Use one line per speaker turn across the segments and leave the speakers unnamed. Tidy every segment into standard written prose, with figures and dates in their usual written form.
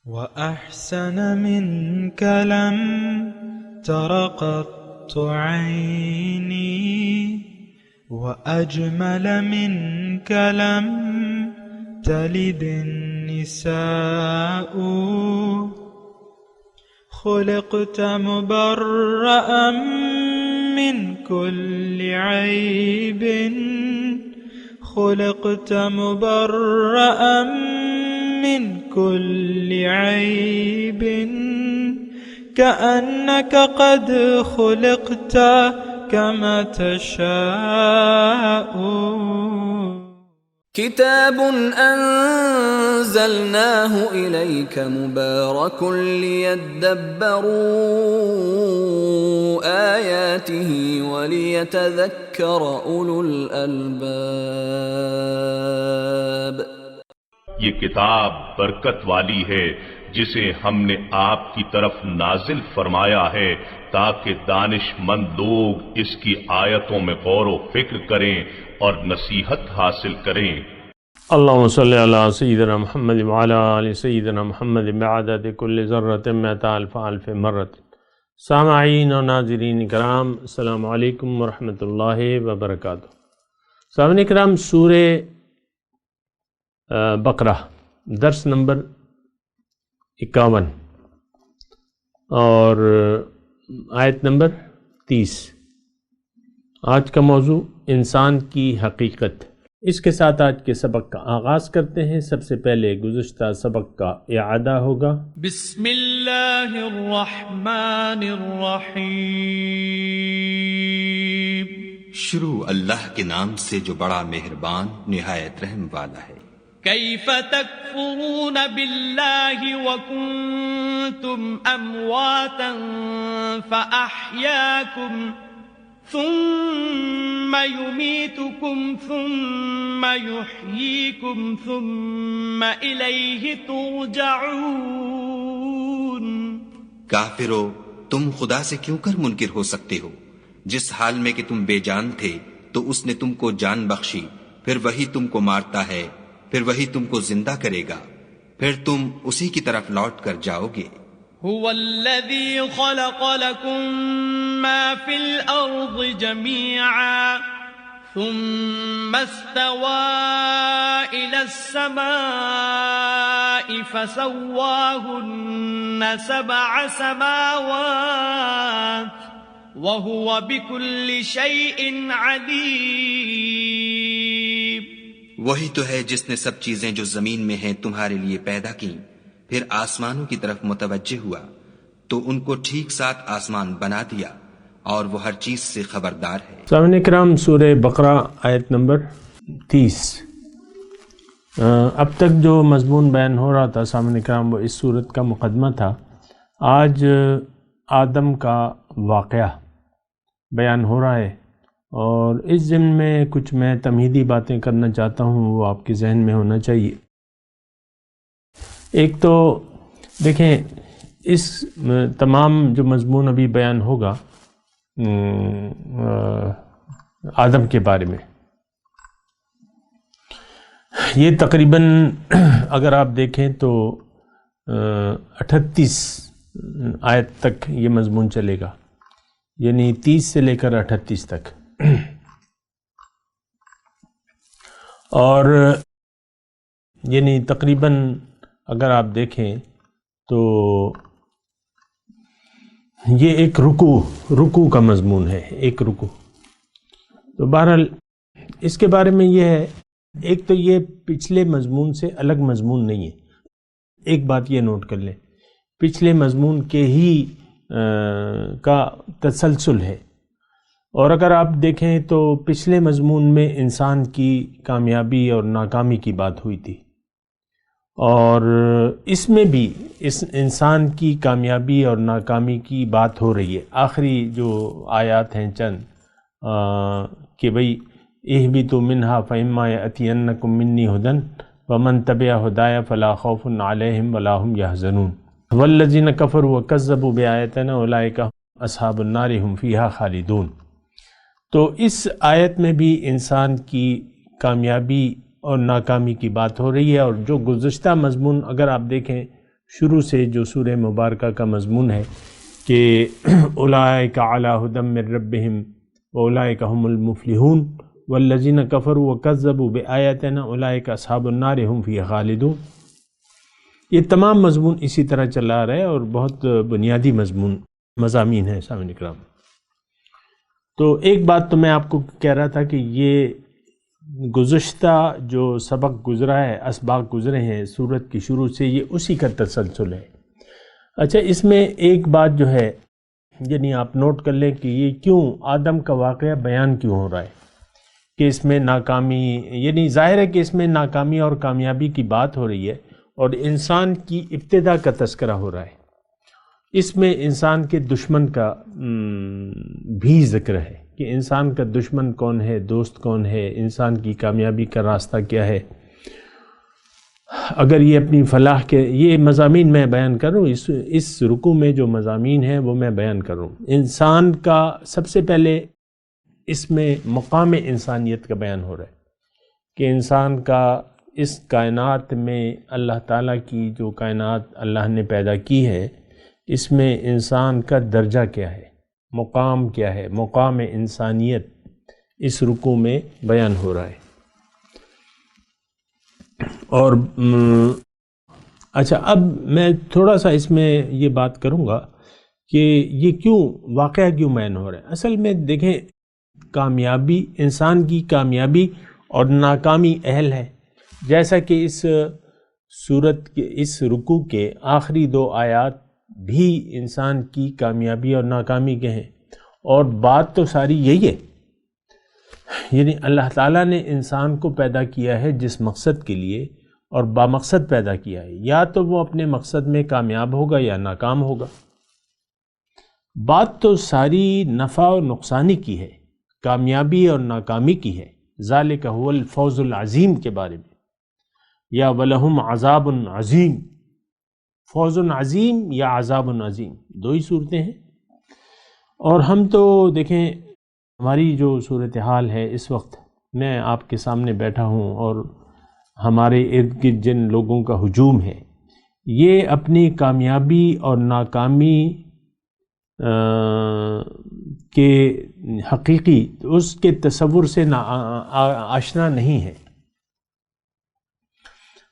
وأحسن منك لم تر قط عيني وأجمل منك لم تلد النساء خلقت مبرأ من كل عيب خلقت مبرأ من كل عيب كأنك قد خلقت كما تشاء
كتاب أنزلناه إليك مبارك ليدبروا آياته وليتذكر أولو الألباب.
یہ کتاب برکت والی ہے جسے ہم نے آپ کی طرف نازل فرمایا ہے تاکہ دانش مند لوگ اس کی آیتوں میں غور و فکر کریں اور نصیحت حاصل کریں.
اللہم صلی علی سیدنا محمد وعلی آل سیدنا محمد بعدد کل ذرۃ مئۃ الف الف مرۃ. سامعین و ناظرین کرام، السلام علیکم ورحمۃ اللہ وبرکاتہ. سامعین کرام، سورہ بقرہ درس نمبر 51 اور آیت نمبر 30. آج کا موضوع انسان کی حقیقت. اس کے ساتھ آج کے سبق کا آغاز کرتے ہیں. سب سے پہلے گزشتہ سبق کا اعادہ ہوگا.
بسم اللہ الرحمن الرحیم.
شروع اللہ کے نام سے جو بڑا مہربان نہایت رحم والا ہے.
کیف تکفرون باللہ وکنتم امواتا فاحیاکم ثم یمیتکم ثم یحییکم ثم الیہ ترجعون.
کافرو، تم خدا سے کیوں کر منکر ہو سکتے ہو؟ جس حال میں کہ تم بے جان تھے تو اس نے تم کو جان بخشی، پھر وہی تم کو مارتا ہے، پھر وہی تم کو زندہ کرے گا، پھر تم اسی کی طرف لوٹ کر جاؤ گے.
هو الذي خلق لكم ما في الأرض جميعا ثم استوى إلى السماء فسواهن 7 سماوات وهو بكل شيء عليم.
وہی تو ہے جس نے سب چیزیں جو زمین میں ہیں تمہارے لیے پیدا کی، پھر آسمانوں کی طرف متوجہ ہوا تو ان کو ٹھیک ساتھ آسمان بنا دیا، اور وہ ہر چیز سے خبردار ہے.
سامعین کرام، سورہ بقرہ آیت نمبر 30. اب تک جو مضمون بیان ہو رہا تھا سامعین کرام وہ اس صورت کا مقدمہ تھا. آج آدم کا واقعہ بیان ہو رہا ہے، اور اس ضمن میں کچھ میں تمہیدی باتیں کرنا چاہتا ہوں، وہ آپ کے ذہن میں ہونا چاہیے. ایک تو دیکھیں، اس تمام جو مضمون ابھی بیان ہوگا آدم کے بارے میں، یہ تقریباً اگر آپ دیکھیں تو 38 آیت تک یہ مضمون چلے گا، یعنی 30 سے لے کر 38 تک. اور یعنی تقریباً اگر آپ دیکھیں تو یہ ایک رکوع کا مضمون ہے، ایک رکوع. تو بہرحال اس کے بارے میں یہ ہے، ایک تو یہ پچھلے مضمون سے الگ مضمون نہیں ہے. ایک بات یہ نوٹ کر لیں، پچھلے مضمون کے ہی کا تسلسل ہے. اور اگر آپ دیکھیں تو پچھلے مضمون میں انسان کی کامیابی اور ناکامی کی بات ہوئی تھی، اور اس میں بھی اس انسان کی کامیابی اور ناکامی کی بات ہو رہی ہے. آخری جو آیات ہیں چند کہ بھئی اہبطوا منہا فإما یأتینکم منی ھدی ومن تبع ھدایا فلا خوف علیہم ولا ھم یحزنون والذین کفروا وکذبوا بآیاتنا اولئک اصحاب النار ھم فیہا خالدون. تو اس آیت میں بھی انسان کی کامیابی اور ناکامی کی بات ہو رہی ہے. اور جو گزشتہ مضمون اگر آپ دیکھیں شروع سے جو سورہ مبارکہ کا مضمون ہے کہ اولئک علی ھدی من ربہم واولئک ھم المفلحون والذین کفروا وکذبوا بآیاتنا اولئک اصحاب النار ھم فیہا خالدون، یہ تمام مضمون اسی طرح چلا آ رہا ہے اور بہت بنیادی مضامین ہیں سامعین کرام۔ تو ایک بات تو میں آپ کو کہہ رہا تھا کہ یہ گزشتہ جو سبق گزرا ہے، اسباق گزرے ہیں سورت کی شروع سے، یہ اسی کا تسلسل ہے۔ اچھا، اس میں ایک بات جو ہے یعنی آپ نوٹ کر لیں کہ یہ کیوں آدم کا واقعہ بیان کیوں ہو رہا ہے، کہ اس میں ناکامی، یعنی ظاہر ہے کہ اس میں ناکامی اور کامیابی کی بات ہو رہی ہے اور انسان کی ابتدا کا تذکرہ ہو رہا ہے۔ اس میں انسان کے دشمن کا بھی ذکر ہے کہ انسان کا دشمن کون ہے، دوست کون ہے، انسان کی کامیابی کا راستہ کیا ہے۔ اگر یہ اپنی فلاح کے یہ مضامین میں بیان کر رہا ہوں، اس رکوع میں جو مضامین ہیں وہ میں بیان کر رہا ہوں۔ انسان کا سب سے پہلے اس میں مقام انسانیت کا بیان ہو رہا ہے کہ انسان کا اس کائنات میں، اللہ تعالیٰ کی جو کائنات اللہ نے پیدا کی ہے، اس میں انسان کا درجہ کیا ہے، مقام کیا ہے، مقام انسانیت اس رکوع میں بیان ہو رہا ہے۔ اور اچھا، اب میں تھوڑا سا اس میں یہ بات کروں گا کہ یہ واقعہ کیوں بیان ہو رہا ہے۔ اصل میں دیکھیں، کامیابی، انسان کی کامیابی اور ناکامی اہل ہے، جیسا کہ اس سورت کے اس رکوع کے آخری 2 آیات بھی انسان کی کامیابی اور ناکامی کے ہیں، اور بات تو ساری یہی ہے، یعنی اللہ تعالیٰ نے انسان کو پیدا کیا ہے جس مقصد کے لیے، اور بامقصد پیدا کیا ہے، یا تو وہ اپنے مقصد میں کامیاب ہوگا یا ناکام ہوگا۔ بات تو ساری نفع اور نقصانی کی ہے، کامیابی اور ناکامی کی ہے۔ ذالک هو الفوز العظیم کے بارے میں، یا وَلَهُمْ عَذَابٌ عَظِيمٌ، فوز عظیم یا عذاب عظیم، 2 ہی صورتیں ہیں۔ اور ہم تو دیکھیں، ہماری جو صورتحال ہے اس وقت، میں آپ کے سامنے بیٹھا ہوں اور ہمارے ارد گرد جن لوگوں کا ہجوم ہے، یہ اپنی کامیابی اور ناکامی کے حقیقی اس کے تصور سے آشنا نہیں ہے،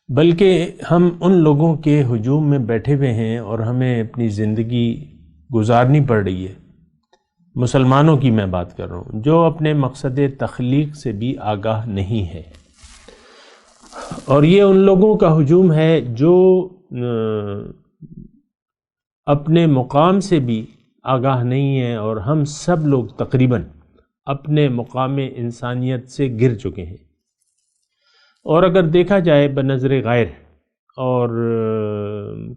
بلکہ ہم ان لوگوں کے ہجوم میں بیٹھے ہوئے ہیں اور ہمیں اپنی زندگی گزارنی پڑ رہی ہے۔ مسلمانوں کی میں بات کر رہا ہوں، جو اپنے مقصد تخلیق سے بھی آگاہ نہیں ہے، اور یہ ان لوگوں کا ہجوم ہے جو اپنے مقام سے بھی آگاہ نہیں ہے، اور ہم سب لوگ تقریباً اپنے مقام انسانیت سے گر چکے ہیں۔ اور اگر دیکھا جائے بنظر غیر، اور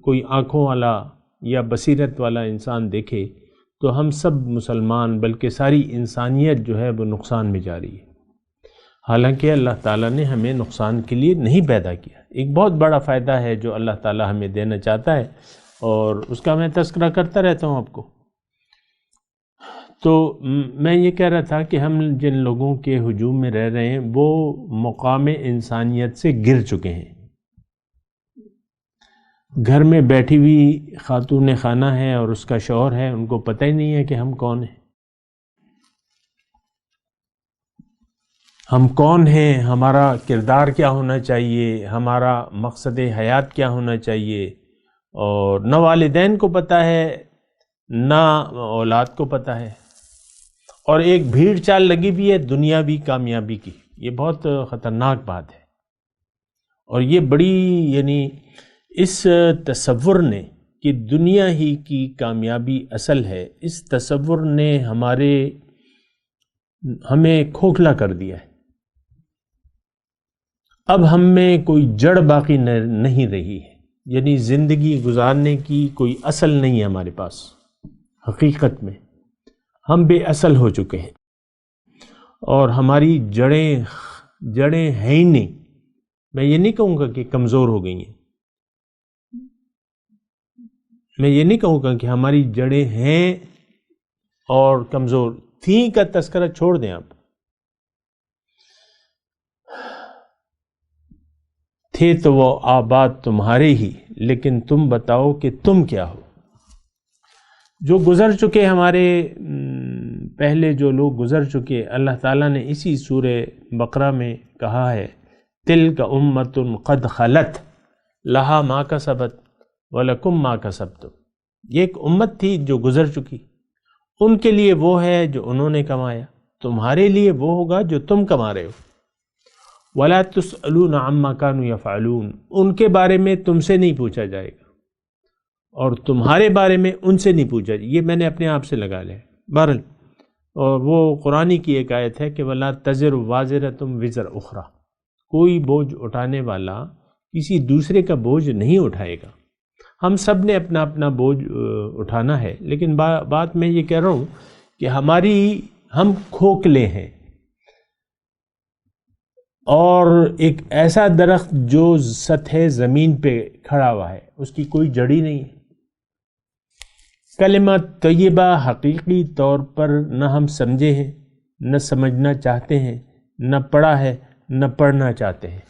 کوئی آنکھوں والا یا بصیرت والا انسان دیکھے، تو ہم سب مسلمان، بلکہ ساری انسانیت جو ہے وہ نقصان میں جا رہی ہے، حالانکہ اللہ تعالیٰ نے ہمیں نقصان کے لیے نہیں پیدا کیا۔ ایک بہت بڑا فائدہ ہے جو اللہ تعالیٰ ہمیں دینا چاہتا ہے، اور اس کا میں تذکرہ کرتا رہتا ہوں آپ کو۔ تو میں یہ کہہ رہا تھا کہ ہم جن لوگوں کے ہجوم میں رہ رہے ہیں وہ مقام انسانیت سے گر چکے ہیں۔ گھر میں بیٹھی ہوئی خاتون خانہ ہے اور اس کا شوہر ہے، ان کو پتہ ہی نہیں ہے کہ ہم کون ہیں، ہم کون ہیں، ہمارا کردار کیا ہونا چاہیے، ہمارا مقصد حیات کیا ہونا چاہیے، اور نہ والدین کو پتہ ہے نہ اولاد کو پتہ ہے، اور ایک بھیڑ چال لگی بھی ہے دنیاوی کامیابی کی۔ یہ بہت خطرناک بات ہے، اور یہ بڑی یعنی اس تصور نے کہ دنیا ہی کی کامیابی اصل ہے، اس تصور نے ہمیں کھوکھلا کر دیا ہے۔ اب ہم میں کوئی جڑ باقی نہیں رہی ہے، یعنی زندگی گزارنے کی کوئی اصل نہیں ہے ہمارے پاس۔ حقیقت میں ہم بے اصل ہو چکے ہیں، اور ہماری جڑیں ہیں ہی نہیں۔ میں یہ نہیں کہوں گا کہ کمزور ہو گئی ہیں، میں یہ نہیں کہوں گا کہ ہماری جڑیں ہیں اور کمزور تھیں کا تذکرہ چھوڑ دیں آپ، تھے تو وہ آباد تمہارے ہی، لیکن تم بتاؤ کہ تم کیا ہو۔ جو گزر چکے ہمارے پہلے جو لوگ گزر چکے، اللہ تعالیٰ نے اسی سورہ بقرہ میں کہا ہے تلک امۃ قد خلت لہا ما کسبت ولکم ما کسبتم، یہ ایک امت تھی جو گزر چکی، ان کے لیے وہ ہے جو انہوں نے کمایا، تمہارے لیے وہ ہوگا جو تم کما رہے ہو۔ ولا تسألون عما كانوا يفعلون، ان کے بارے میں تم سے نہیں پوچھا جائے گا اور تمہارے بارے میں ان سے نہیں پوچھا جائے، یہ میں نے اپنے آپ سے لگا لیا بہرحال۔ اور وہ قرآن کی ایک آیت ہے کہ ولا تزر وازرۃ وزر اخرى، کوئی بوجھ اٹھانے والا کسی دوسرے کا بوجھ نہیں اٹھائے گا، ہم سب نے اپنا اپنا بوجھ اٹھانا ہے۔ لیکن بات میں یہ کہہ رہا ہوں کہ ہم کھوکھلے ہیں، اور ایک ایسا درخت جو سطح زمین پہ کھڑا ہوا ہے، اس کی کوئی جڑی نہیں ہے۔ کلمہ طیبہ حقیقی طور پر نہ ہم سمجھے ہیں، نہ سمجھنا چاہتے ہیں، نہ پڑھا ہے، نہ پڑھنا چاہتے ہیں۔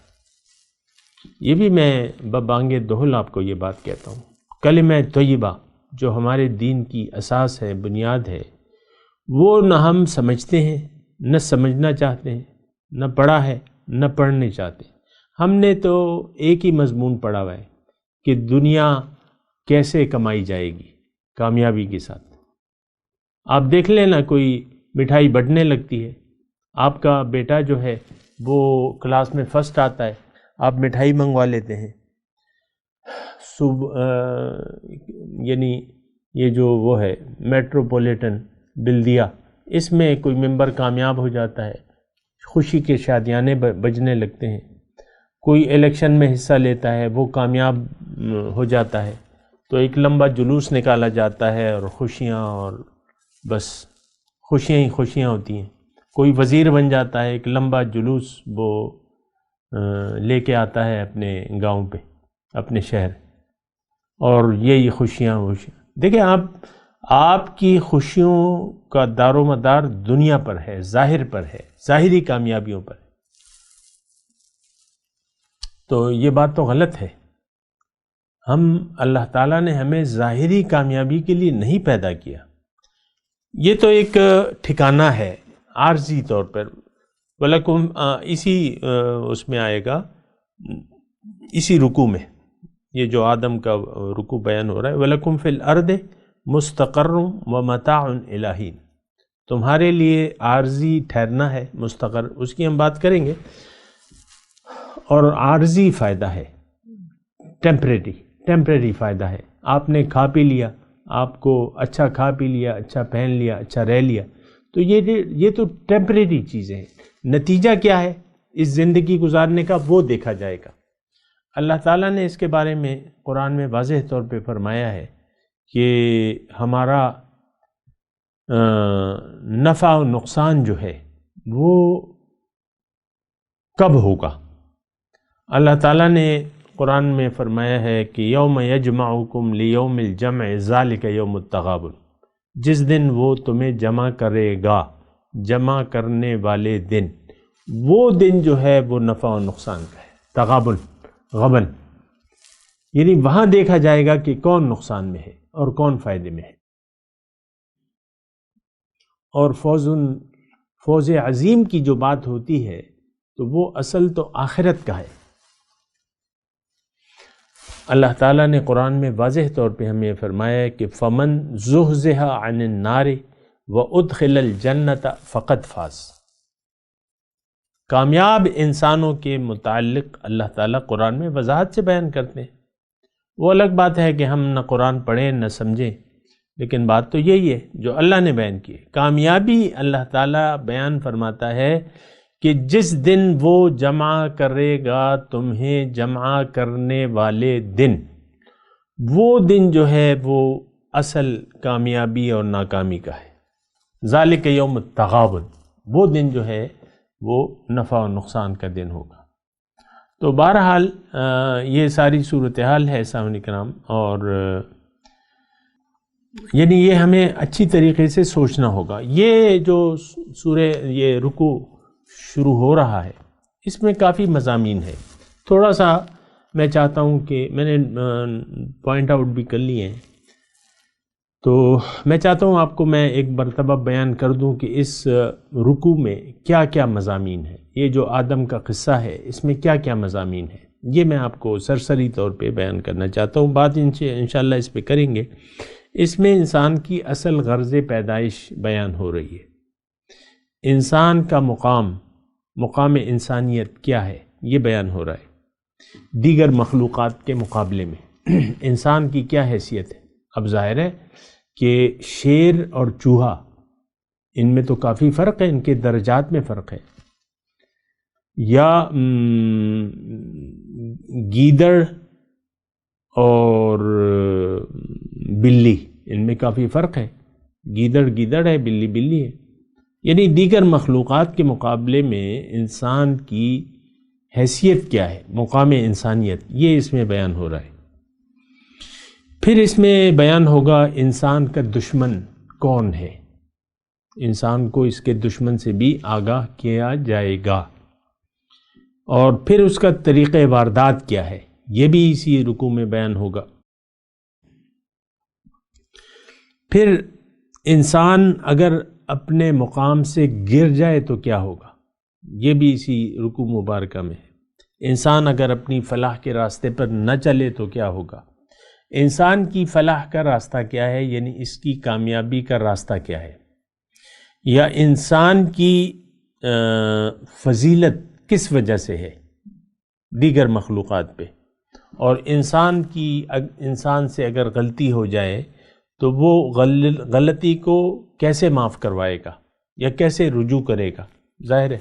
یہ بھی میں ببانگ دہل آپ کو یہ بات کہتا ہوں، کلمہ طیبہ جو ہمارے دین کی اساس ہے، بنیاد ہے، وہ نہ ہم سمجھتے ہیں، نہ سمجھنا چاہتے ہیں، نہ پڑھا ہے، نہ پڑھنے چاہتے ہیں۔ ہم نے تو ایک ہی مضمون پڑھا ہوا ہے کہ دنیا کیسے کمائی جائے گی کامیابی کے ساتھ۔ آپ دیکھ لیں نا، کوئی مٹھائی بٹنے لگتی ہے، آپ کا بیٹا جو ہے وہ کلاس میں فرسٹ آتا ہے، آپ مٹھائی منگوا لیتے ہیں، یعنی یہ جو وہ ہے میٹروپولیٹن بلدیہ، اس میں کوئی ممبر کامیاب ہو جاتا ہے، خوشی کے شادیانے بجنے لگتے ہیں، کوئی الیکشن میں حصہ لیتا ہے، وہ کامیاب ہو جاتا ہے تو ایک لمبا جلوس نکالا جاتا ہے، اور خوشیاں، اور بس خوشیاں ہی خوشیاں ہوتی ہیں۔ کوئی وزیر بن جاتا ہے، ایک لمبا جلوس وہ لے کے آتا ہے اپنے گاؤں پہ، اپنے شہر، اور یہی خوشیاں۔ دیکھیں آپ کی خوشیوں کا دار و مدار دنیا پر ہے، ظاہر پر ہے، ظاہری کامیابیوں پر ہے، تو یہ بات تو غلط ہے۔ اللہ تعالیٰ نے ہمیں ظاہری کامیابی کے لیے نہیں پیدا کیا، یہ تو ایک ٹھکانہ ہے عارضی طور پر۔ وَلَكُمْ اسی اس میں آئے گا، اسی رکوع میں، یہ جو آدم کا رکوع بیان ہو رہا ہے، وَلَكُمْ فِي الْأَرْضِ مُسْتَقَرٌّ وَمَتَاعٌ إِلَىٰ حِینٍ، تمہارے لیے عارضی ٹھہرنا ہے، مستقر، اس کی ہم بات کریں گے، اور عارضی فائدہ ہے، ٹیمپریری فائدہ ہے۔ آپ نے کھا پی لیا، آپ کو اچھا کھا پی لیا، اچھا پہن لیا، اچھا رہ لیا، تو یہ تو ٹیمپریری چیزیں ہیں۔ نتیجہ کیا ہے اس زندگی گزارنے کا، وہ دیکھا جائے گا۔ اللہ تعالیٰ نے اس کے بارے میں قرآن میں واضح طور پہ فرمایا ہے کہ ہمارا نفع و نقصان جو ہے وہ کب ہوگا۔ اللہ تعالیٰ نے قرآن میں فرمایا ہے کہ یوم یجمعکم لیوم الجمع ذالک یوم التغابن، جس دن وہ تمہیں جمع کرے گا، جمع کرنے والے دن، وہ دن جو ہے وہ نفع و نقصان کا ہے، تغابن، غبن، یعنی وہاں دیکھا جائے گا کہ کون نقصان میں ہے اور کون فائدے میں ہے۔ اور فوز عظیم کی جو بات ہوتی ہے تو وہ اصل تو آخرت کا ہے۔ اللہ تعالیٰ نے قرآن میں واضح طور پہ ہمیں فرمایا ہے کہ فمن زحزح عن النار وادخل الجنۃ فقد فاز۔ کامیاب انسانوں کے متعلق اللہ تعالیٰ قرآن میں وضاحت سے بیان کرتے ہیں۔ وہ الگ بات ہے کہ ہم نہ قرآن پڑھیں نہ سمجھیں، لیکن بات تو یہی ہے جو اللہ نے بیان کی ہے۔ کامیابی اللہ تعالیٰ بیان فرماتا ہے کہ جس دن وہ جمع کرے گا تمہیں جمع کرنے والے دن، وہ دن جو ہے وہ اصل کامیابی اور ناکامی کا ہے۔ ذالک یوم التغابن، وہ دن جو ہے وہ نفع و نقصان کا دن ہوگا۔ تو بہرحال یہ ساری صورتحال ہے سامعین کرام، اور یعنی یہ ہمیں اچھی طریقے سے سوچنا ہوگا۔ یہ جو سورہ، یہ رکوع شروع ہو رہا ہے، اس میں کافی مضامین ہے، تھوڑا سا میں چاہتا ہوں کہ میں نے پوائنٹ آؤٹ بھی کر لیے ہیں، تو میں چاہتا ہوں آپ کو میں ایک مرتبہ بیان کر دوں کہ اس رکوع میں کیا کیا مضامین ہیں، یہ جو آدم کا قصہ ہے اس میں کیا کیا مضامین ہیں، یہ میں آپ کو سرسری طور پہ بیان کرنا چاہتا ہوں، بات انشاءاللہ اس پہ کریں گے۔ اس میں انسان کی اصل غرض پیدائش بیان ہو رہی ہے، انسان کا مقام انسانیت کیا ہے یہ بیان ہو رہا ہے، دیگر مخلوقات کے مقابلے میں انسان کی کیا حیثیت ہے۔ اب ظاہر ہے کہ شیر اور چوہا ان میں تو کافی فرق ہے، ان کے درجات میں فرق ہے، یا گیدڑ اور بلی ان میں کافی فرق ہے، گیدڑ ہے، بلی بلی ہے، یعنی دیگر مخلوقات کے مقابلے میں انسان کی حیثیت کیا ہے، مقام انسانیت، یہ اس میں بیان ہو رہا ہے۔ پھر اس میں بیان ہوگا انسان کا دشمن کون ہے، انسان کو اس کے دشمن سے بھی آگاہ کیا جائے گا، اور پھر اس کا طریقہ واردات کیا ہے یہ بھی اسی رکوع میں بیان ہوگا۔ پھر انسان اگر اپنے مقام سے گر جائے تو کیا ہوگا، یہ بھی اسی رکوع مبارکہ میں ہے۔ انسان اگر اپنی فلاح کے راستے پر نہ چلے تو کیا ہوگا، انسان کی فلاح کا راستہ کیا ہے، یعنی اس کی کامیابی کا راستہ کیا ہے، یا انسان کی فضیلت کس وجہ سے ہے دیگر مخلوقات پہ، اور انسان سے اگر غلطی ہو جائے تو وہ غلطی کو کیسے معاف کروائے گا یا کیسے رجوع کرے گا۔ ظاہر ہے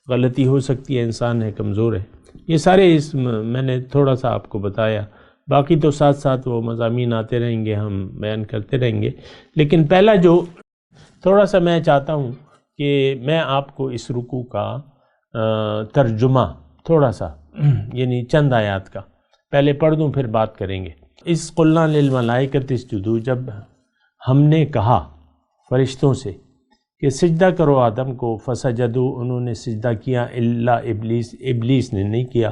غلطی ہو سکتی ہے، انسان ہے، کمزور ہے، یہ سارے میں نے تھوڑا سا آپ کو بتایا، باقی تو ساتھ ساتھ وہ مضامین آتے رہیں گے، ہم بیان کرتے رہیں گے، لیکن پہلا جو تھوڑا سا میں چاہتا ہوں کہ میں آپ کو اس رکوع کا ترجمہ تھوڑا سا یعنی چند آیات کا پہلے پڑھ دوں، پھر بات کریں گے۔ اس قلنا للملائکۃ اسجدوا، جب ہم نے کہا فرشتوں سے کہ سجدہ کرو آدم کو، فسجدوا، انہوں نے سجدہ کیا، الا ابلیس، ابلیس نے نہیں کیا،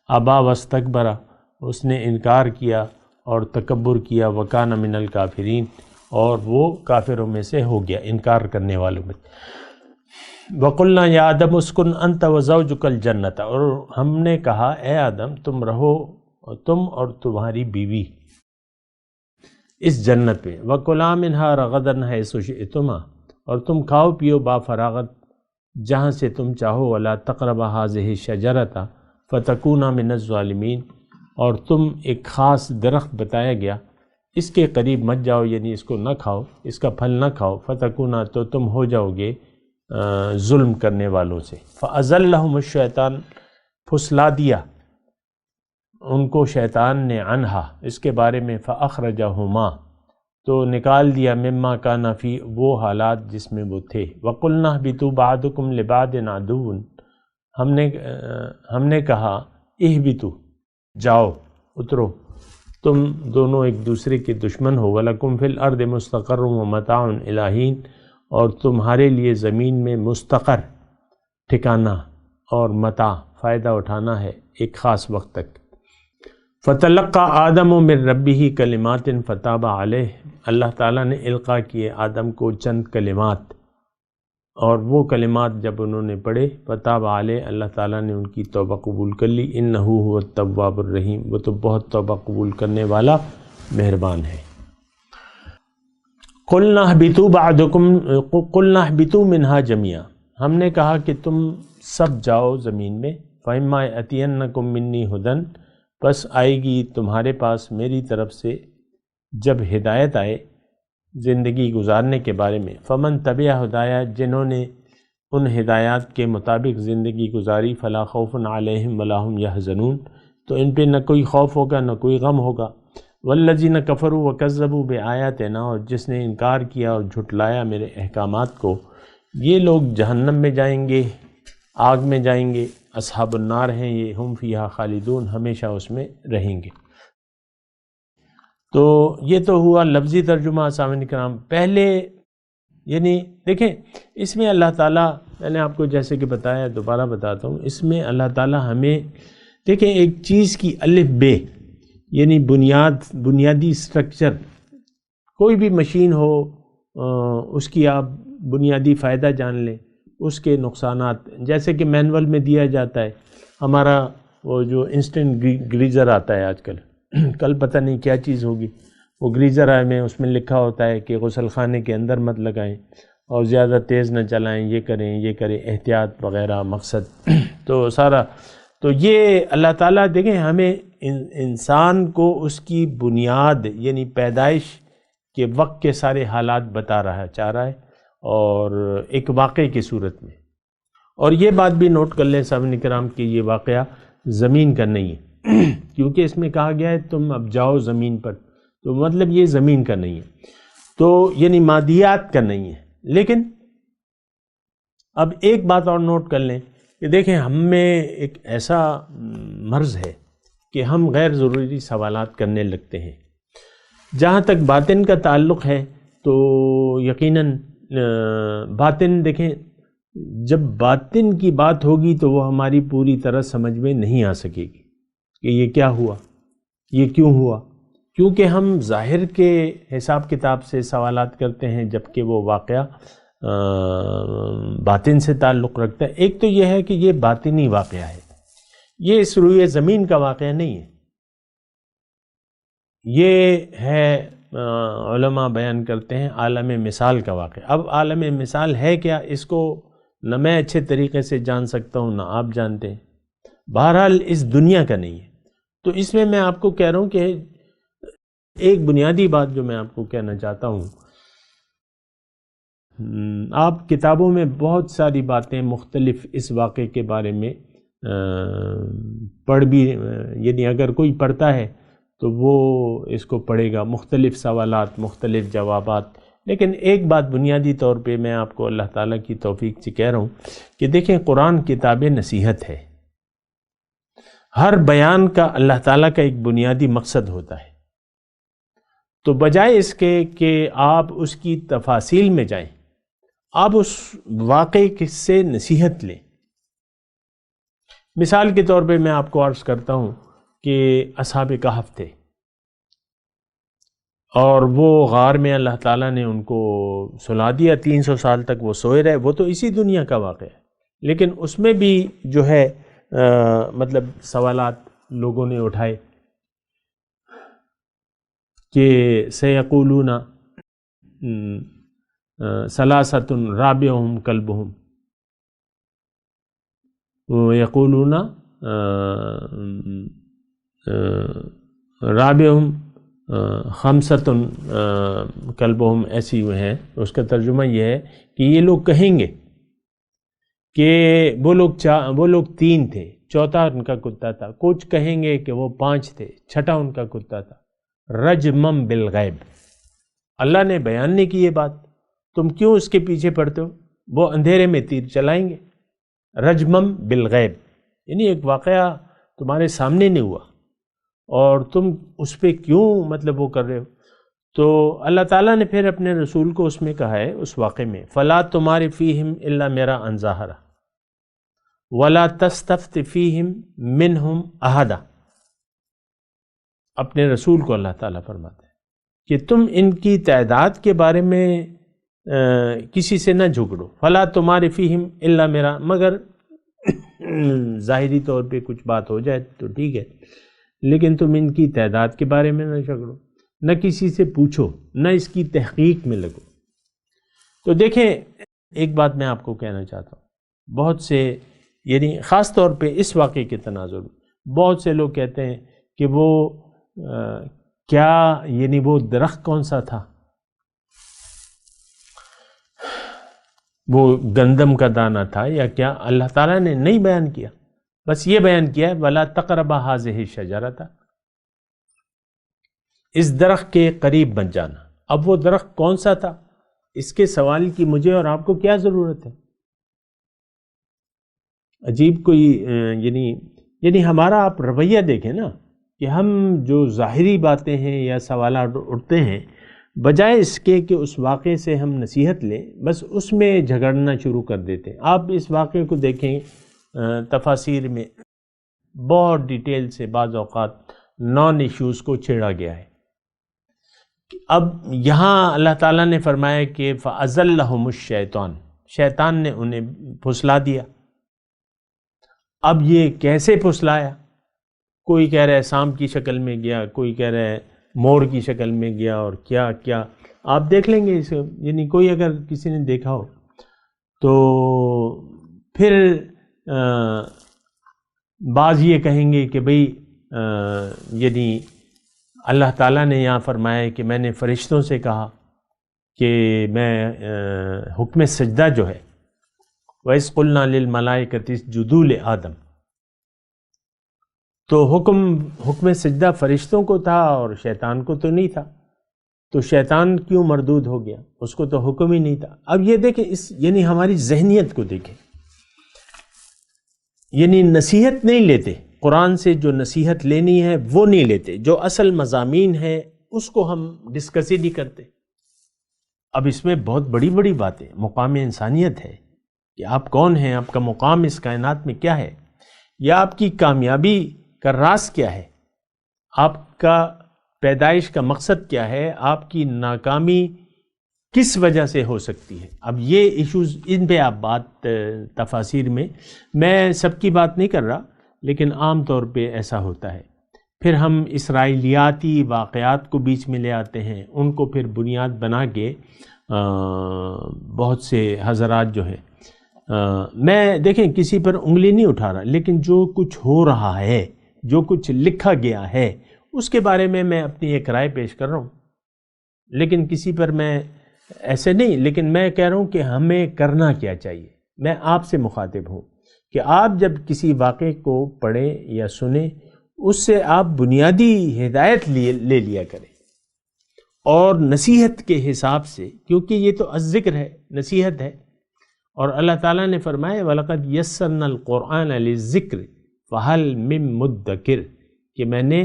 ابا واستکبر، اس نے انکار کیا اور تکبر کیا، وکان من الکافرین، اور وہ کافروں میں سے ہو گیا، انکار کرنے والوں میں۔ وقلنا یا آدم اسکن انت وزوجک الجنت، اور ہم نے کہا اے آدم تم رہو، تم اور تمہاری بیوی اس جنت میں، وکلا منہا رغدا حیث شئتما، اور تم کھاؤ پیو با فراغت جہاں سے تم چاہو، ولا تقربا هذه الشجرۃ فتکونا من الظالمین، اور تم ایک خاص درخت بتایا گیا اس کے قریب مت جاؤ، یعنی اس کو نہ کھاؤ، اس کا پھل نہ کھاؤ، فتکونا، تو تم ہو جاؤ گے ظلم کرنے والوں سے۔ فأزلہم الشیطان، پھسلا دیا ان کو شیطان نے، عنہا، اس کے بارے میں، فأخرجہما، تو نکال دیا، مما کان فی، وہ حالات جس میں وہ تھے، وقلنا اہبطوا بعضکم لبعض عدو، ہم نے کہا اہبطوا، جاؤ، اترو، تم دونوں ایک دوسرے کے دشمن ہو، وَلَكُمْ فِي الْأَرْضِ مُسْتَقَرٌّ وَمَتَاعٌ إِلَىٰ حِينٍ، اور تمہارے لیے زمین میں مستقر، ٹھکانہ، اور متاع، فائدہ اٹھانا ہے ایک خاص وقت تک۔ فَتَلَقَّىٰ آدَمُ مِن رَبِّهِ كَلِمَاتٍ فَتَابَ عَلَيْهِ، اللہ تعالیٰ نے القاء کیے آدم کو چند کلمات، اور وہ کلمات جب انہوں نے پڑھے، فَتَابَ عَلَيْهِ، اللہ تعالیٰ نے ان کی توبہ قبول کر لی، إِنَّهُ هُوَ التَّوَّابُ الرَّحِيمُ، وہ تو بہت توبہ قبول کرنے والا مہربان ہے۔ قُلْنَا اهْبِطُوا مِنْهَا جَمِيعًا، ہم نے کہا کہ تم سب جاؤ زمین میں، فَإِمَّا يَأْتِيَنَّكُم مِّنِّي هُدًى، پس آئے گی تمہارے پاس میری طرف سے جب ہدایت آئے زندگی گزارنے کے بارے میں، فمن تبع ہدایہ، جنہوں نے ان ہدایات کے مطابق زندگی گزاری، فلا خوف علیہم ولا هم یحزنون، تو ان پہ نہ کوئی خوف ہوگا نہ کوئی غم ہوگا، والذین کفروا وکذبوا بآیاتنا، اور جس نے انکار کیا اور جھٹلایا میرے احکامات کو، یہ لوگ جہنم میں جائیں گے، آگ میں جائیں گے، اصحاب النار ہیں یہ، ہم فیہا خالدون، ہمیشہ اس میں رہیں گے۔ تو یہ تو ہوا لفظی ترجمہ سامعین کرام۔ پہلے یعنی دیکھیں اس میں اللہ تعالیٰ، میں نے آپ کو جیسے کہ بتایا، دوبارہ بتاتا ہوں، اس میں اللہ تعالیٰ ہمیں دیکھیں ایک چیز کی الف بے یعنی بنیادی سٹرکچر، کوئی بھی مشین ہو اس کی آپ بنیادی فائدہ جان لیں، اس کے نقصانات، جیسے کہ مینول میں دیا جاتا ہے ہمارا وہ جو انسٹنٹ گریزر آتا ہے آج کل، کل پتہ نہیں کیا چیز ہوگی، وہ گریزر آئے میں اس میں لکھا ہوتا ہے کہ غسل خانے کے اندر مت لگائیں اور زیادہ تیز نہ چلائیں، یہ کریں احتیاط وغیرہ مقصد تو سارا تو یہ اللہ تعالیٰ دیکھیں ہمیں انسان کو اس کی بنیاد یعنی پیدائش کے وقت کے سارے حالات چاہ رہا ہے اور ایک واقعے کی صورت میں. اور یہ بات بھی نوٹ کر لیں سامعین کرام کہ یہ واقعہ زمین کا نہیں ہے کیونکہ اس میں کہا گیا ہے تم اب جاؤ زمین پر، تو مطلب یہ زمین کا نہیں ہے، تو یعنی مادیات کا نہیں ہے. لیکن اب ایک بات اور نوٹ کر لیں کہ دیکھیں ہم میں ایک ایسا مرض ہے کہ ہم غیر ضروری سوالات کرنے لگتے ہیں. جہاں تک باطن کا تعلق ہے تو یقیناً باطن دیکھیں جب باطن کی بات ہوگی تو وہ ہماری پوری طرح سمجھ میں نہیں آ سکے گی کہ یہ کیا ہوا، یہ کیوں ہوا، کیونکہ ہم ظاہر کے حساب کتاب سے سوالات کرتے ہیں جبکہ وہ واقعہ باطن سے تعلق رکھتا ہے. ایک تو یہ ہے کہ یہ باطنی واقعہ ہے، یہ اس روئے زمین کا واقعہ نہیں ہے، یہ ہے علماء بیان کرتے ہیں عالم مثال کا واقعہ. اب عالم مثال ہے کیا، اس کو نہ میں اچھے طریقے سے جان سکتا ہوں نہ آپ جانتے ہیں. بہرحال اس دنیا کا نہیں ہے. تو اس میں آپ کو کہہ رہا ہوں کہ ایک بنیادی بات جو میں آپ کو کہنا چاہتا ہوں، آپ کتابوں میں بہت ساری باتیں مختلف اس واقعے کے بارے میں پڑھ بھی، یعنی اگر کوئی پڑھتا ہے تو وہ اس کو پڑھے گا، مختلف سوالات، مختلف جوابات. لیکن ایک بات بنیادی طور پہ میں آپ کو اللہ تعالیٰ کی توفیق سے کہہ رہا ہوں کہ دیکھیں قرآن کتاب نصیحت ہے. ہر بیان کا اللہ تعالیٰ کا ایک بنیادی مقصد ہوتا ہے. تو بجائے اس کے کہ آپ اس کی تفاصیل میں جائیں، آپ اس واقعے سے نصیحت لیں. مثال کے طور پہ میں آپ کو عرض کرتا ہوں کہ اصحاب کہف تھے اور وہ غار میں اللہ تعالیٰ نے ان کو سلا دیا، 300 سال تک وہ سوئے رہے. وہ تو اسی دنیا کا واقعہ ہے، لیکن اس میں بھی جو ہے مطلب سوالات لوگوں نے اٹھائے کہ سیقولون ثلاثۃ رابعہم کلبہم ویقولون رابعہم خمسۃ کلبہم، ایسی ہیں. اس کا ترجمہ یہ ہے کہ یہ لوگ کہیں گے کہ وہ لوگ 3 تھے، چوتھا ان کا کتا تھا. کچھ کہیں گے کہ وہ 5 تھے، چھٹا ان کا کتا تھا. رجمم بالغیب، اللہ نے بیان نہیں کی یہ بات، تم کیوں اس کے پیچھے پڑتے ہو؟ وہ اندھیرے میں تیر چلائیں گے. رجمم بالغیب یعنی ایک واقعہ تمہارے سامنے نہیں ہوا اور تم اس پہ کیوں مطلب وہ کر رہے ہو. تو اللہ تعالیٰ نے پھر اپنے رسول کو اس میں کہا ہے اس واقعے میں فَلَا تُمَارِ فِيهِمْ إِلَّا مِرَاءً ظَاهِرًا وَلَا تَسْتَفْتِ فِيهِمْ مِنْهُمْ أَحَدًا. اپنے رسول کو اللہ تعالیٰ فرماتا ہے کہ تم ان کی تعداد کے بارے میں کسی سے نہ جھگڑو. فَلَا تُمَارِ فِيهِمْ إِلَّا مِرَاءً، مگر ظاہری طور پہ کچھ بات ہو جائے تو ٹھیک ہے، لیکن تم ان کی تعداد کے بارے میں نہ جھگڑو، نہ کسی سے پوچھو، نہ اس کی تحقیق میں لگو. تو دیکھیں ایک بات میں آپ کو کہنا چاہتا ہوں، بہت سے یعنی خاص طور پہ اس واقعے کے تناظر میں بہت سے لوگ کہتے ہیں کہ وہ کیا یعنی وہ درخت کون سا تھا، وہ گندم کا دانہ تھا یا کیا؟ اللہ تعالیٰ نے نہیں بیان کیا، بس یہ بیان کیا ہے وَلَا تَقْرَبَا هَٰذِهِ الشَّجَرَةَ، اس درخت کے قریب مت جانا. اب وہ درخت کون سا تھا، اس کے سوال کی مجھے اور آپ کو کیا ضرورت ہے؟ عجیب کوئی یعنی ہمارا آپ رویہ دیکھیں نا کہ ہم جو ظاہری باتیں ہیں یا سوالات اٹھتے ہیں، بجائے اس کے کہ اس واقعے سے ہم نصیحت لیں، بس اس میں جھگڑنا شروع کر دیتے ہیں. آپ اس واقعے کو دیکھیں تفاسیر میں بہت ڈیٹیل سے بعض اوقات نان ایشوز کو چھیڑا گیا ہے۔ اب یہاں اللہ تعالیٰ نے فرمایا کہ فَأَزَلَّهُمُ الشَّيْطَانُ، شیطان نے انہیں پھسلا دیا۔ اب یہ کیسے پھسلایا؟ کوئی کہہ رہا ہے سانپ کی شکل میں گیا، کوئی کہہ رہا ہے مور کی شکل میں گیا، اور کیا کیا آپ دیکھ لیں گے اس، یعنی کوئی اگر کسی نے دیکھا ہو تو پھر بعض یہ کہیں گے کہ بھئی یعنی اللہ تعالیٰ نے یہاں فرمایا کہ میں نے فرشتوں سے کہا کہ میں حکم سجدہ جو ہے وَإِذْ قُلْنَا لِلْمَلَائِكَةِ اسْجُدُوا لِآدَمَ، تو حکم سجدہ فرشتوں کو تھا اور شیطان کو تو نہیں تھا، تو شیطان کیوں مردود ہو گیا؟ اس کو تو حکم ہی نہیں تھا۔ اب یہ دیکھیں یعنی ہماری ذہنیت کو دیکھیں، یعنی نصیحت نہیں لیتے، قرآن سے جو نصیحت لینی ہے وہ نہیں لیتے، جو اصل مضامین ہے اس کو ہم ڈسکس ہی نہیں کرتے۔ اب اس میں بہت بڑی بڑی باتیں، مقام انسانیت ہے کہ آپ کون ہیں، آپ کا مقام اس کائنات میں کیا ہے، یا آپ کی کامیابی کا راز کیا ہے، آپ کا پیدائش کا مقصد کیا ہے، آپ کی ناکامی کس وجہ سے ہو سکتی ہے۔ اب یہ ایشوز، ان پہ آپ بات تفاسیر میں سب کی بات نہیں کر رہا، لیکن عام طور پہ ایسا ہوتا ہے۔ پھر ہم اسرائیلیاتی واقعات کو بیچ میں لے آتے ہیں، ان کو پھر بنیاد بنا کے بہت سے حضرات جو ہیں، میں دیکھیں کسی پر انگلی نہیں اٹھا رہا، لیکن جو کچھ ہو رہا ہے، جو کچھ لکھا گیا ہے، اس کے بارے میں اپنی ایک رائے پیش کر رہا ہوں، لیکن کسی پر میں ایسے نہیں، لیکن میں کہہ رہا ہوں کہ ہمیں کرنا کیا چاہیے۔ میں آپ سے مخاطب ہوں کہ آپ جب کسی واقعے کو پڑھیں یا سنیں، اس سے آپ بنیادی ہدایت لے لیا کریں، اور نصیحت کے حساب سے، کیونکہ یہ تو الذکر ہے، نصیحت ہے، اور اللہ تعالیٰ نے فرمایا وَلَقَدْ يَسَّرْنَا الْقُرْآنَ لِلذِّكْرِ فَهَلْ مِن مُدَّكِرٍ، کہ میں نے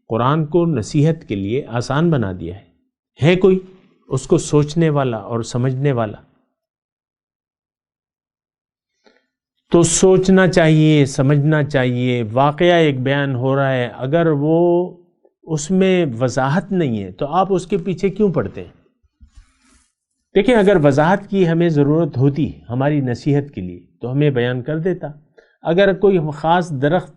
قرآن کو نصیحت کے لیے آسان بنا دیا ہے کوئی اس کو سوچنے والا اور سمجھنے والا؟ تو سوچنا چاہیے، سمجھنا چاہیے۔ واقعہ ایک بیان ہو رہا ہے، اگر وہ اس میں وضاحت نہیں ہے تو آپ اس کے پیچھے کیوں پڑتے ہیں؟ دیکھیں اگر وضاحت کی ہمیں ضرورت ہوتی ہماری نصیحت کے لیے تو ہمیں بیان کر دیتا۔ اگر کوئی خاص درخت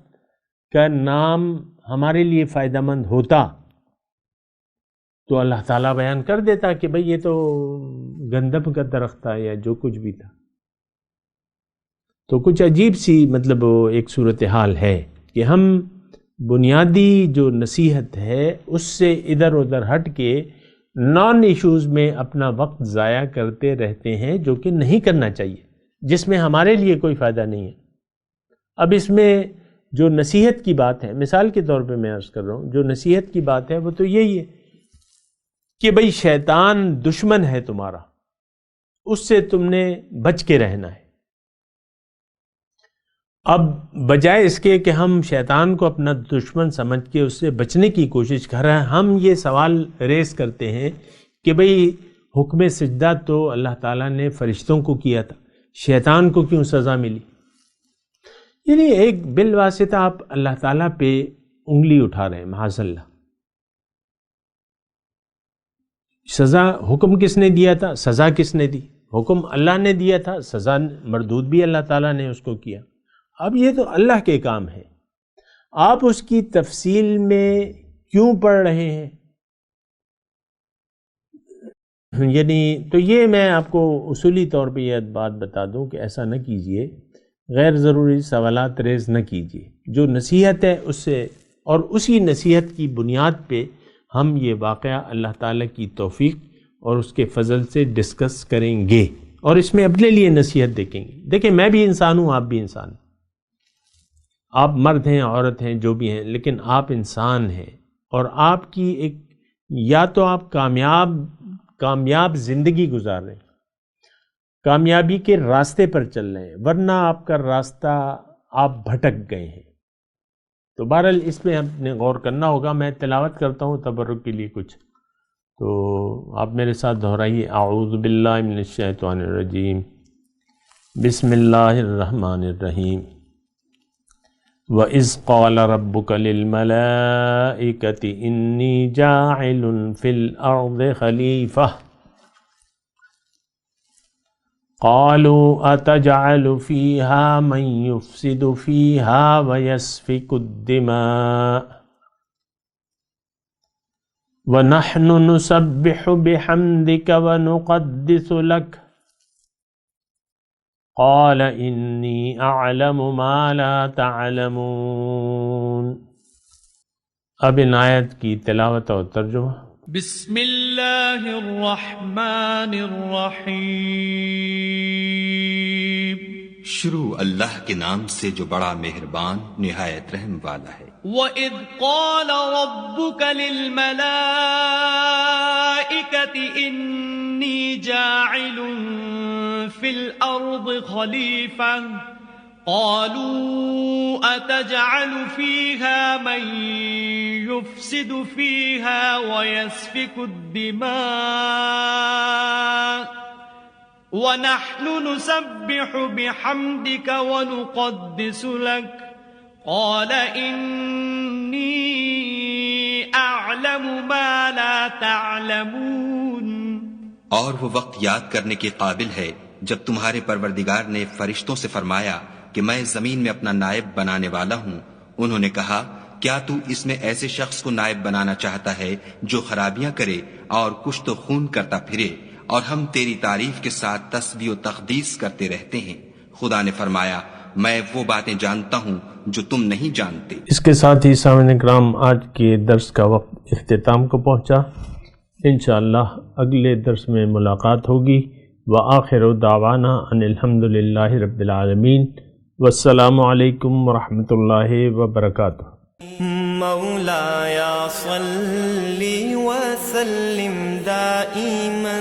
کا نام ہمارے لیے فائدہ مند ہوتا تو اللہ تعالیٰ بیان کر دیتا کہ بھئی یہ تو گندم کا درخت تھا یا جو کچھ بھی تھا۔ تو کچھ عجیب سی مطلب ایک صورتحال ہے کہ ہم بنیادی جو نصیحت ہے اس سے ادھر ادھر ہٹ کے نان ایشوز میں اپنا وقت ضائع کرتے رہتے ہیں، جو کہ نہیں کرنا چاہیے، جس میں ہمارے لیے کوئی فائدہ نہیں ہے۔ اب اس میں جو نصیحت کی بات ہے، مثال کے طور پہ میں عرض کر رہا ہوں، جو نصیحت کی بات ہے وہ تو یہی ہے کہ بھئی شیطان دشمن ہے تمہارا، اس سے تم نے بچ کے رہنا ہے۔ اب بجائے اس کے کہ ہم شیطان کو اپنا دشمن سمجھ کے اس سے بچنے کی کوشش کر رہے ہیں، ہم یہ سوال ریز کرتے ہیں کہ بھئی حکم سجدہ تو اللہ تعالیٰ نے فرشتوں کو کیا تھا، شیطان کو کیوں سزا ملی؟ یعنی ایک بالواسطہ آپ اللہ تعالیٰ پہ انگلی اٹھا رہے ہیں، معاذ اللہ۔ سزا حکم کس نے دیا تھا؟ سزا کس نے دی؟ حکم اللہ نے دیا تھا، سزا مردود بھی اللہ تعالیٰ نے اس کو کیا۔ اب یہ تو اللہ کے کام ہے، آپ اس کی تفصیل میں کیوں پڑھ رہے ہیں؟ یعنی تو یہ میں آپ کو اصولی طور پہ یہ بات بتا دوں کہ ایسا نہ کیجئے، غیر ضروری سوالات ریز نہ کیجئے۔ جو نصیحت ہے اس سے، اور اسی نصیحت کی بنیاد پہ ہم یہ واقعہ اللہ تعالیٰ کی توفیق اور اس کے فضل سے ڈسکس کریں گے، اور اس میں اپنے لیے نصیحت دیکھیں گے۔ دیکھیں میں بھی انسان ہوں، آپ بھی انسان ہیں، آپ مرد ہیں، عورت ہیں، جو بھی ہیں، لیکن آپ انسان ہیں، اور آپ کی ایک یا تو آپ کامیاب زندگی گزار رہے ہیں، کامیابی کے راستے پر چل رہے ہیں، ورنہ آپ کا راستہ آپ بھٹک گئے ہیں۔ تو بہرحال اس پہ ہم نے غور کرنا ہوگا۔ میں تلاوت کرتا ہوں تبرک کے لیے کچھ، تو آپ میرے ساتھ دہرائیے۔ اعوذ باللہ من الشیطان الرجیم، بسم اللہ الرحمن الرحیم۔ وَإِذْ قَالَ رَبُّكَ لِلْمَلَائِكَةِ إِنِّي جَاعِلٌ فِي الْأَرْضِ خَلِيفَةً قَالُوا أَتَجْعَلُ فِيهَا مَن يُفْسِدُ فِيهَا وَيَسْفِكُ الدِّمَاءَ وَنَحْنُ نُسَبِّحُ بِحَمْدِكَ وَنُقَدِّسُ لَكَ قال انی اعلم ما لا تعلمون۔ اب ان آیت کی تلاوت اور ترجمہ۔
بسم اللہ الرحمن الرحیم۔
شروع اللہ کے نام سے جو بڑا مہربان نہایت رحم والا ہے۔
وَإِذْ قَالَ رَبُّكَ لِلْمَلَائِكَةِ إِنِّي جَاعِلٌ فِي الْأَرْضِ خَلِيفَةً قَالُوا أَتَجْعَلُ فِيهَا مَن يُفْسِدُ فِيهَا وَيَسْفِكُ الدِّمَاءَ وَنَحْنُ نُسَبِّحُ بِحَمْدِكَ وَنُقَدِّسُ لَكَ قال انی اعلم ما لا تعلمون۔
اور وہ وقت یاد کرنے کے قابل ہے جب تمہارے پروردگار نے فرشتوں سے فرمایا کہ میں زمین میں اپنا نائب بنانے والا ہوں۔ انہوں نے کہا کیا تو اس میں ایسے شخص کو نائب بنانا چاہتا ہے جو خرابیاں کرے اور کچھ تو خون کرتا پھرے، اور ہم تیری تعریف کے ساتھ تسبیح و تقدیس کرتے رہتے ہیں۔ خدا نے فرمایا میں وہ باتیں جانتا ہوں جو تم نہیں جانتے۔
اس کے ساتھ ہی سامعین کرام آج کے درس کا وقت اختتام کو پہنچا۔ انشاءاللہ اگلے درس میں ملاقات ہوگی۔ وآخر دعوانا ان الحمدللہ رب العالمین، والسلام علیکم ورحمۃ اللہ وبرکاتہ۔
مولایا صلی وسلم دائما